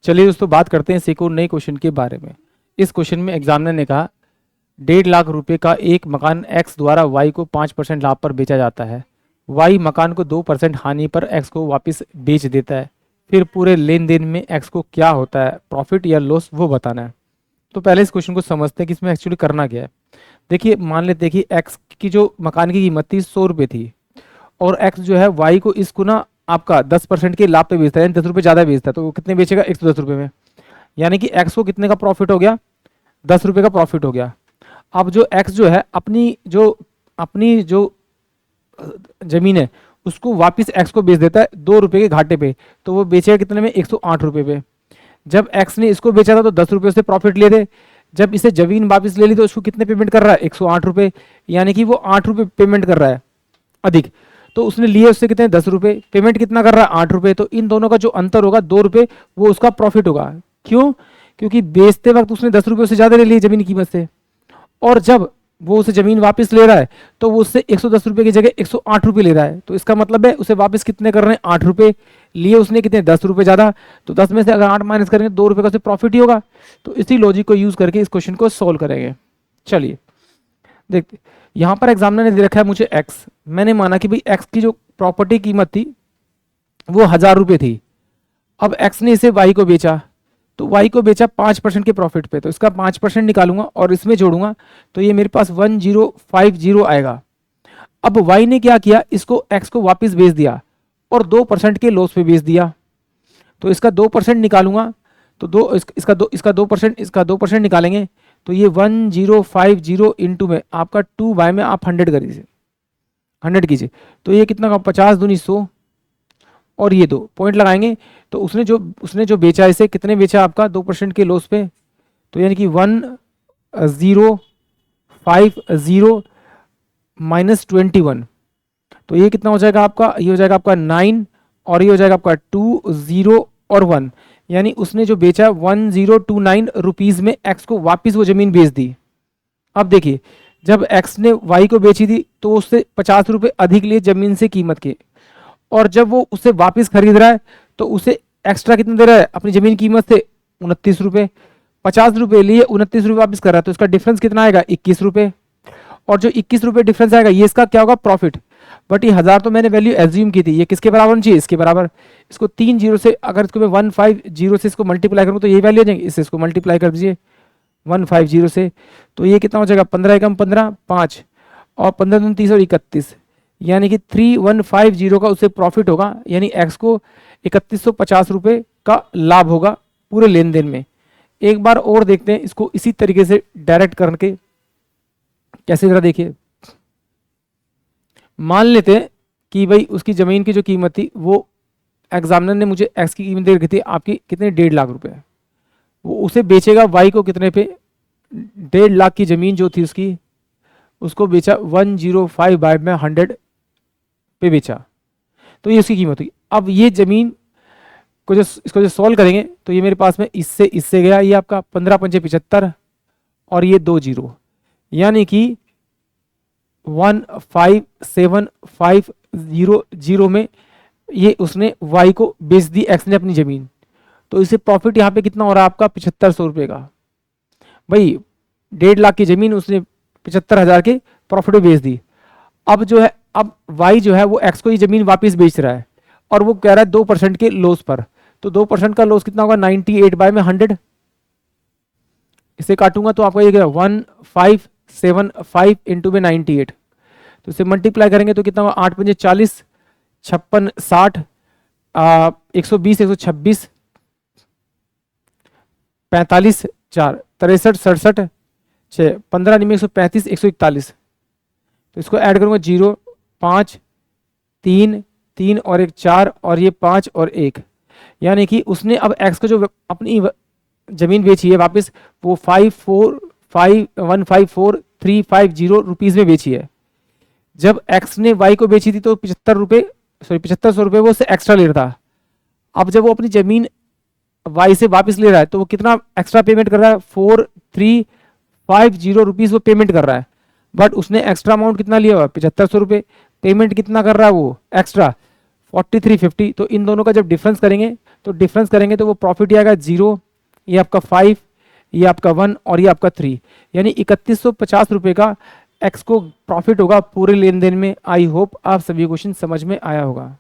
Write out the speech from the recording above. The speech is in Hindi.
चलिए दोस्तों बात करते हैं सीखो नए क्वेश्चन के बारे में। इस क्वेश्चन में एग्जामिनर ने कहा 1.5 लाख रुपए का एक मकान एक्स द्वारा वाई को 5% लाभ पर बेचा जाता है। वाई मकान को 2% हानि पर एक्स को वापस बेच देता है। फिर पूरे लेन देन में एक्स को क्या होता है, प्रॉफिट या लॉस, वो बताना है। तो पहले इस क्वेश्चन को समझते हैं कि इसमें एक्चुअली करना क्या है। देखिए मान लेते हैं कि एक्स की जो मकान की कीमत थी 100 रुपये थी और एक्स जो है वाई को इसको ना आपका 10% के लाभ पे बेचता है, यानी 10 रुपये ज़्यादा बेचता है, तो वो कितने बेचेगा 110 रुपये में। यानी कि एक्स को कितने का प्रॉफिट हो गया, 10 रुपये का प्रॉफिट हो गया। अब जो एक्स जो है अपनी जो जमीन है उसको वापस एक्स को बेच देता है 2 रुपये के घाटे पे, तो वो बेचेगा कितने में, 108 रुपये पे। जब एक्स ने इसको बेचा था तो 10 रुपये उससे प्रॉफिट लिए थे, जब इसे जमीन वापस ले ली तो उसको कितने पेमेंट कर रहा है, 108 रुपये, यानी कि वो 8 रुपये पेमेंट कर रहा है अधिक। तो उसने लिए उससे कितने, 10 रुपये, पेमेंट कितना कर रहा है, 8 रुपये। तो इन दोनों का जो अंतर होगा 2 रुपये, वो उसका प्रॉफिट होगा। क्यों, क्योंकि बेचते वक्त उसने 10 रुपये से ज़्यादा ले लिए जमीन की कीमत से, और जब वो उसे जमीन वापस ले रहा है तो वो उससे 110 रुपये की जगह 108 रुपये ले रहा है। तो इसका मतलब है उसे वापस कितने कर रहे हैं, 8 रुपये लिए उसने, कितने, 10 रुपये ज़्यादा। तो 10 में से अगर 8 माइनस करेंगे 2 रुपये का उसे प्रॉफिट ही होगा। तो इसी लॉजिक को यूज़ करके इस क्वेश्चन को सॉल्व करेंगे। चलिए देखते, यहाँ पर एग्जामिनर ने दे रखा है मुझे एक्स, मैंने माना कि भाई एक्स की जो प्रॉपर्टी कीमत थी वो 1000 रुपये थी। अब एक्स ने इसे वाई को बेचा, तो वाई को बेचा 5% के प्रॉफिट पे, तो इसका 5% निकालूंगा और इसमें जोड़ूंगा तो ये मेरे पास 1050 आएगा। अब वाई ने क्या किया, इसको एक्स को वापस बेच दिया और 2% के लॉस पे बेच दिया। तो इसका 2% निकालूंगा तो इसका 2% निकालेंगे तो ये 1050 इंटू में आपका 2 में आप 100 कीजिए तो ये कितना का, 50 दूनी 100 और ये 2 पॉइंट लगाएंगे। तो उसने जो बेचा, इसे कितने बेचा आपका, 2% के लॉस पे, तो यानी कि 1050 माइनस 21, तो ये कितना हो जाएगा आपका, ये हो जाएगा आपका 9 और ये हो जाएगा आपका 2 0 और 1, यानी उसने जो बेचा 1029 रुपीज़ में एक्स को वापस वो ज़मीन बेच दी। अब देखिए जब एक्स ने वाई को बेची थी तो उससे 50 रुपये अधिक लिए ज़मीन से कीमत के, और जब वो उसे वापस खरीद रहा है तो उसे एक्स्ट्रा कितना दे रहा है, अपनी ज़मीन कीमत से 29 रुपये, 50 रुपये लिए 29 रुपये वापस कर रहा है, तो इसका डिफरेंस कितना आएगा, 21 रुपये। और जो 21 रुपये डिफरेंस आएगा ये इसका क्या होगा, प्रॉफिट। बट ये 1000 तो मैंने वैल्यू एज्यूम की थी, ये किसके बराबर होनी चाहिए, इसके बराबर। इसको 3 जीरो से, अगर इसको मैं 150 से इसको मल्टीप्लाई करूँ तो ये वैल्यू आ जाएंगे, इससे इसको मल्टीप्लाई कर दीजिए 150 से, तो ये कितना हो जाएगा, 15 एकम 15, 5 और 15 दूनी 30 और 31, यानी कि 3150 का उससे प्रॉफिट होगा, यानी एक्स को 3150 रुपये का लाभ होगा पूरे लेन देन में। एक बार और देखते हैं इसको इसी तरीके से डायरेक्ट करके कैसे, जरा देखिए। मान लेते हैं कि भाई उसकी ज़मीन की जो कीमत थी वो एग्जामिनर ने मुझे एक्स की कीमत दे रखी थी आपकी कितने, 1.5 लाख रुपए। वो उसे बेचेगा वाई को कितने पे, 1.5 लाख की ज़मीन जो थी उसकी, उसको बेचा 105 में 100 पे बेचा, तो ये उसकी कीमत हुई। अब ये ज़मीन को इसको सॉल्व करेंगे तो ये मेरे पास में इससे गया, ये आपका 15 पंचे 75 और ये 2 जीरो, यानी कि 15750 में ये उसने वाई को बेच दी एक्स ने अपनी ज़मीन। तो इसे प्रॉफिट यहाँ पे कितना हो रहा है आपका, 7500 रुपये का। भाई 1.5 लाख की ज़मीन उसने 75,000 के प्रॉफिट में बेच दी। अब जो है, अब वाई जो है वो एक्स को ये ज़मीन वापस बेच रहा है और वो कह रहा है 2% के लॉस पर, तो 2% का लॉस कितना होगा, 98 में 100, इसे काटूंगा तो आपका ये 1575 इंटू में 98, तो इसे मल्टीप्लाई करेंगे तो कितना होगा, 8 पंजे 40, 56 60, 120 126, 45 4 63 67 6 15 निमे 135 141, तो इसको ऐड करूंगा 0 5 3 3 और 1 4 और ये 5 और 1, यानी कि उसने अब एक्स को जो अपनी ज़मीन बेची है वापस वो 154,350 रुपीज़ में बेची है। जब एक्स ने वाई को बेची थी तो 7500 रुपये वो उससे एक्स्ट्रा ले रहा था। अब जब वो अपनी ज़मीन वाई से वापस ले रहा है तो वो कितना एक्स्ट्रा पेमेंट कर रहा है, 4350 रुपीज़ वो पेमेंट कर रहा है, बट उसने एक्स्ट्रा अमाउंट कितना लिया हुआ, 7500 रुपये। पेमेंट कितना कर रहा है वो एक्स्ट्रा, 4350, तो इन दोनों का जब डिफरेंस करेंगे तो वो प्रॉफिट आएगा 0, ये आपका 5, ये आपका 1 और ये आपका 3, यानी 3150 रुपये का एक्स को प्रॉफिट होगा पूरे लेन देन में। आई होप आप सभी क्वेश्चन समझ में आया होगा।